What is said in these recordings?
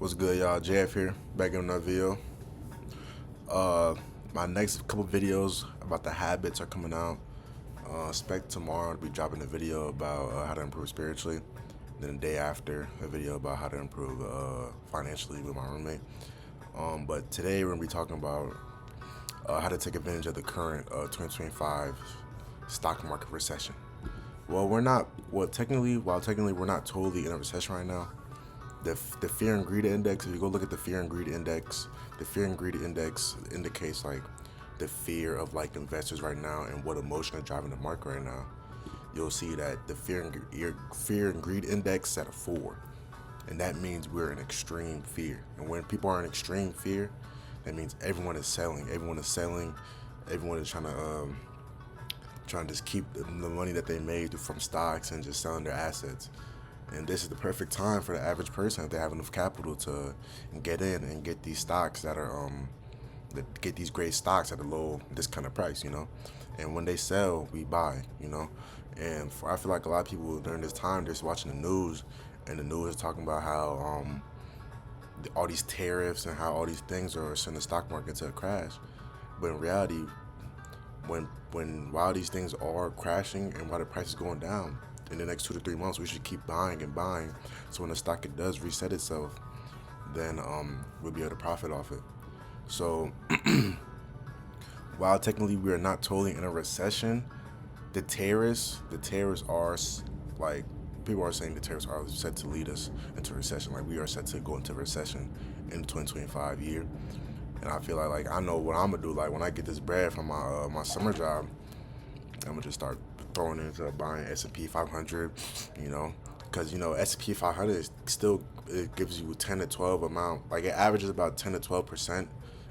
What's good, y'all? JF here, back in another video. My next couple videos about the habits are coming out. Expect tomorrow to be dropping a video about how to improve spiritually. Then the day after, a video about how to improve financially with my roommate. But today we're gonna be talking about how to take advantage of the current 2025 stock market recession. Well, we're not. Well, technically we're not totally in a recession right now. The fear and greed index, if you go look at the fear and greed index, the fear and greed index indicates like the fear of like investors right now and what emotion is driving the market right now. You'll see that the fear and greed index is at a 4, and that means we're in extreme fear. And when people are in extreme fear, that means everyone is selling. Everyone is trying to just keep the money that they made from stocks and just selling their assets. And this is the perfect time for the average person if they have enough capital to get in and get these stocks get these great stocks at a low discounted price, And when they sell, we buy, And I feel like a lot of people during this time they're just watching the news, and the news is talking about how all these tariffs and how all these things are sending the stock market to a crash. But in reality, while these things are crashing and while the price is going down, in the next 2 to 3 months, we should keep buying and buying. So when the stock it does reset itself, then we'll be able to profit off it. So while technically we are not totally in a recession, the tariffs are like, people are saying the tariffs are set to lead us into recession. Like we are set to go into recession in the 2025 year. And I feel like I know what I'm gonna do. Like when I get this bread from my summer job, I'm gonna just start throwing into buying S&P 500, because S&P 500 is still, it gives you 10 to 12 amount, like it averages about 10 to 12%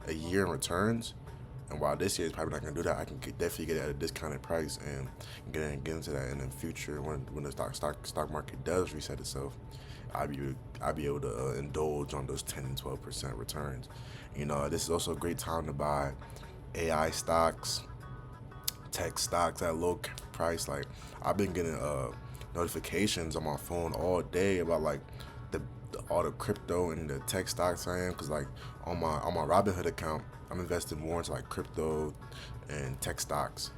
a year in returns. And while this year is probably not gonna do that, I can definitely get it at a discounted price and get into that in the future when the stock market does reset itself. I'll be able to indulge on those 10 and 12% returns. This is also a great time to buy AI stocks, tech stocks at low price. Like I've been getting notifications on my phone all day about like all the crypto and the tech stocks I am, because like on my Robinhood account, I'm investing more into like crypto and tech stocks,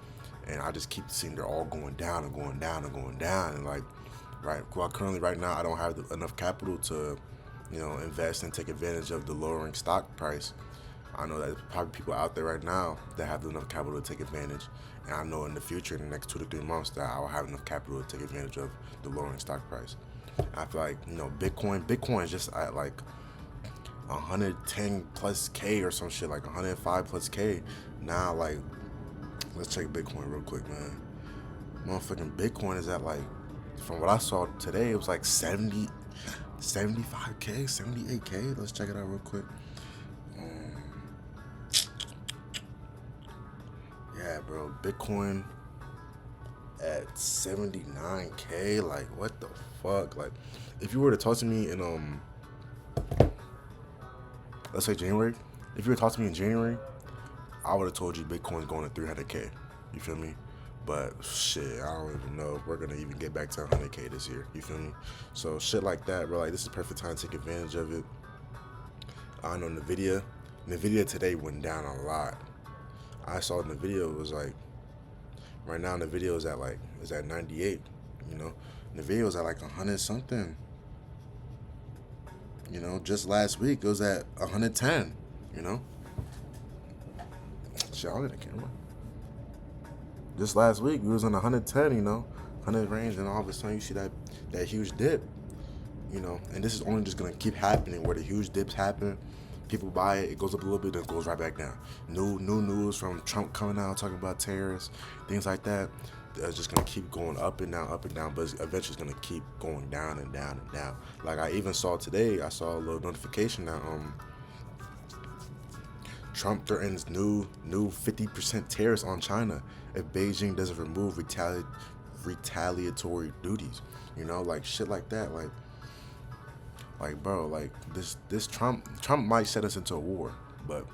and I just keep seeing they're all going down and going down and going down. And like currently right now I don't have enough capital to invest and take advantage of the lowering stock price. I know that there's probably people out there right now that have enough capital to take advantage, and I know in the future, in the next 2 to 3 months, that I will have enough capital to take advantage of the lowering stock price. And I feel like Bitcoin is just at like 110 plus K or some shit, like 105 plus K. Now, like, let's check Bitcoin real quick, man. Motherfucking Bitcoin is at like, from what I saw today, it was like 75K, 78K. Let's check it out real quick. Yeah, bro, Bitcoin at 79K. Like, what the fuck? Like, if you were to talk to me in let's say January, if you were to talk to me in January, I would have told you Bitcoin's going to 300K. You feel me? But shit, I don't even know if we're gonna even get back to 100K this year. You feel me? So shit like that, bro. Like this is the perfect time to take advantage of it. I know Nvidia today went down a lot. I saw in the video, it was like, right now the video is at 98, the video is at like 100 something, just last week it was at 110, shit, I'll get a camera. Just last week it was in 110, 100 range, and all of a sudden you see that huge dip, and this is only just gonna keep happening where the huge dips happen. People buy it, it goes up a little bit, then it goes right back down. New news from Trump coming out talking about tariffs, things like that. It's just gonna keep going up and down, but eventually it's gonna keep going down and down and down. Like I even saw today, I saw a little notification that Trump threatens new 50% tariffs on China if Beijing doesn't remove retaliatory duties. Like shit like that. Like, bro, like this Trump might set us into a war, but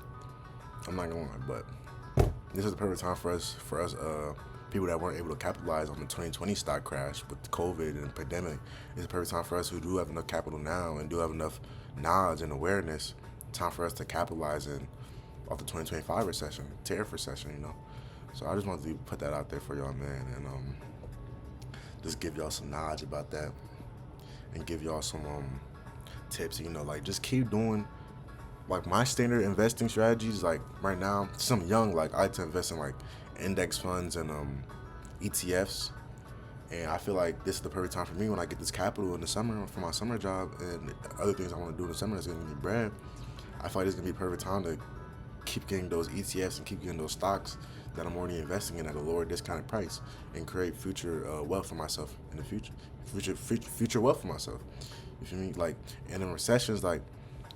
I'm not gonna lie. But this is the perfect time for us people that weren't able to capitalize on the 2020 stock crash with COVID and the pandemic. It's a perfect time for us who do have enough capital now and do have enough knowledge and awareness. Time for us to capitalize in off the 2025 recession, tariff recession, you know. So I just wanted to put that out there for y'all, man, and just give y'all some knowledge about that, and give y'all some tips. You know, like just keep doing like my standard investing strategies. Like right now, since I'm young, like I like to invest in like index funds and ETFs. And I feel like this is the perfect time for me when I get this capital in the summer for my summer job and other things I want to do in the summer that's gonna give me bread. I feel like this is gonna be a perfect time to keep getting those ETFs and keep getting those stocks that I'm already investing in at a lower discounted price and create future wealth for myself in the future wealth for myself. You feel me? Like, and in recessions, like,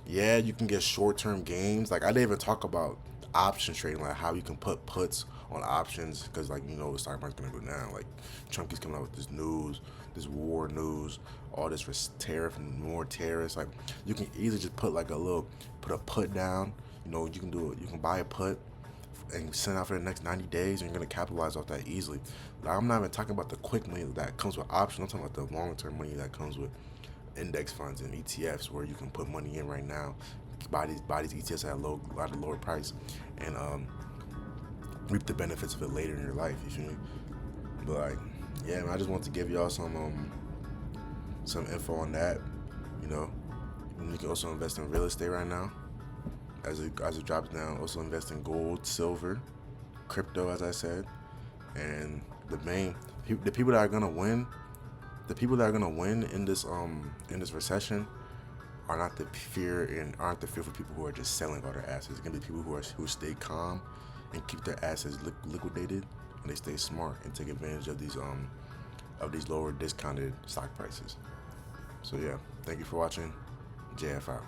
yeah, you can get short-term gains. Like, I didn't even talk about option trading, like how you can put puts on options, because like you know the stock market's gonna go down. Like, Trump keeps coming out with this news, this war news, all this tariff and more tariffs. Like, you can easily just put like put a put down. You know, you can do it. You can buy a put and send out for the next 90 days, and you're gonna capitalize off that easily. Like, I'm not even talking about the quick money that comes with options. I'm talking about the long-term money that comes with index funds and ETFs, where you can put money in right now, buy these ETFs at a lot of lower price, and reap the benefits of it later in your life. You feel me? But like, yeah, man, I just want to give y'all some info on that. You know, you can also invest in real estate right now as it drops down. Also invest in gold, silver, crypto, as I said, and the people that are gonna win. The people that are gonna win in this recession aren't the fearful people who are just selling all their assets. It's gonna be people who stay calm and keep their assets liquidated, and they stay smart and take advantage of these lower discounted stock prices. So yeah, thank you for watching. JF out.